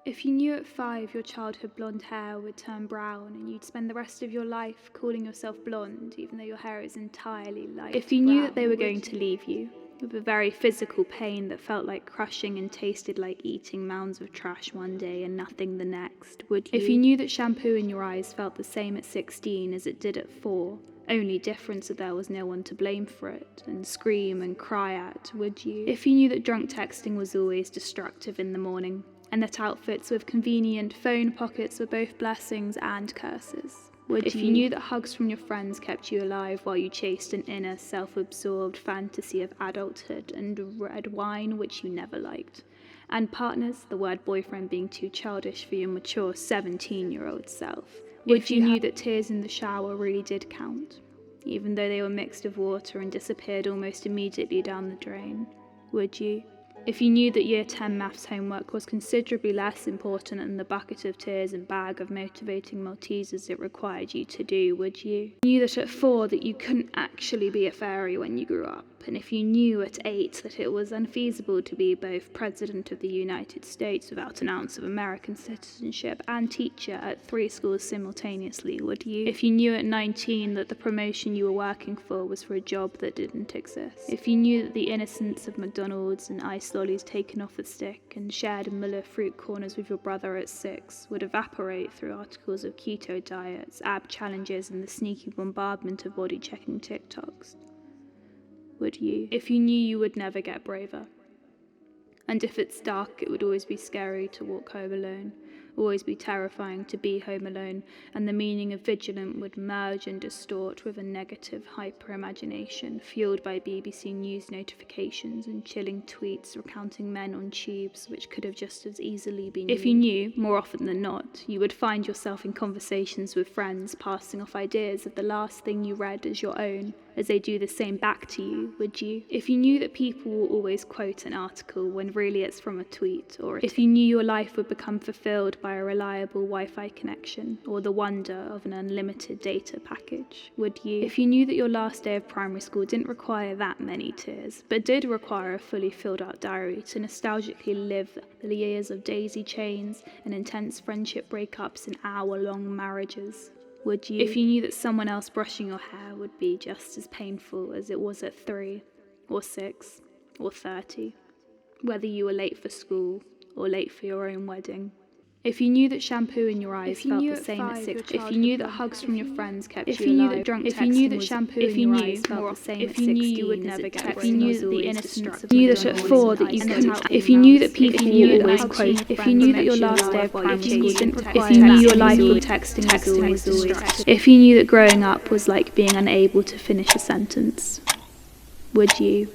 If you knew at 5 your childhood blonde hair would turn brown and you'd spend the rest of your life calling yourself blonde even though your hair is entirely light If you knew that they were would going to leave you, with a very physical pain that felt like crushing and tasted like eating mounds of trash one day and nothing the next, would you? If you knew that shampoo in your eyes felt the same at 16 as it did at 4, only difference that there was no one to blame for it, and scream and cry at, would you? If you knew that drunk texting was always destructive in the morning, and that outfits with convenient phone pockets were both blessings and curses, would you? If you knew that hugs from your friends kept you alive while you chased an inner, self-absorbed fantasy of adulthood and red wine which you never liked, and partners, the word boyfriend being too childish for your mature 17-year-old self, would you knew that tears in the shower really did count, even though they were mixed with water and disappeared almost immediately down the drain, would you? If you knew that Year 10 maths homework was considerably less important than the bucket of tears and bag of motivating Maltesers it required you to do, would you? You knew that at 4 that you couldn't actually be a fairy when you grew up, and if you knew at 8 that it was unfeasible to be both President of the United States without an ounce of American citizenship and teacher at 3 schools simultaneously, would you? If you knew at 19 that the promotion you were working for was for a job that didn't exist, if you knew that the innocence of McDonald's and ice lollies taken off the stick and shared Muller fruit corners with your brother at 6 would evaporate through articles of keto diets, ab challenges, and the sneaky bombardment of body-checking TikToks, would you? If you knew you would never get braver, and if it's dark it would always be scary to walk home alone, always be terrifying to be home alone, and the meaning of vigilant would merge and distort with a negative hyper-imagination fueled by BBC News notifications and chilling tweets recounting men on tubes which could have just as easily been you. If you knew, more often than not, you would find yourself in conversations with friends passing off ideas of the last thing you read as your own, as they do the same back to you, would you? If you knew that people will always quote an article when really it's from a tweet, or if you knew your life would become fulfilled by a reliable Wi-Fi connection, or the wonder of an unlimited data package, would you? If you knew that your last day of primary school didn't require that many tears, but did require a fully filled out diary to nostalgically live the years of daisy chains and intense friendship breakups and hour-long marriages, would you? If you knew that someone else brushing your hair would be just as painful as it was at 3, or 6, or 30, whether you were late for school or late for your own wedding. If you knew that shampoo in your eyes felt the same at 6, if you knew that hugs from your friends kept you alive, if you knew that drunk texting was, shampoo in your eyes felt the same at 16, you would never get pregnant, if you knew that the innocence of knew that at 4 that you couldn't, if you knew that people would always quote, if you knew that your last day of primary school didn't require, if you knew your life of texting was always destructive, if you knew that growing up was like being unable to finish a sentence, would you?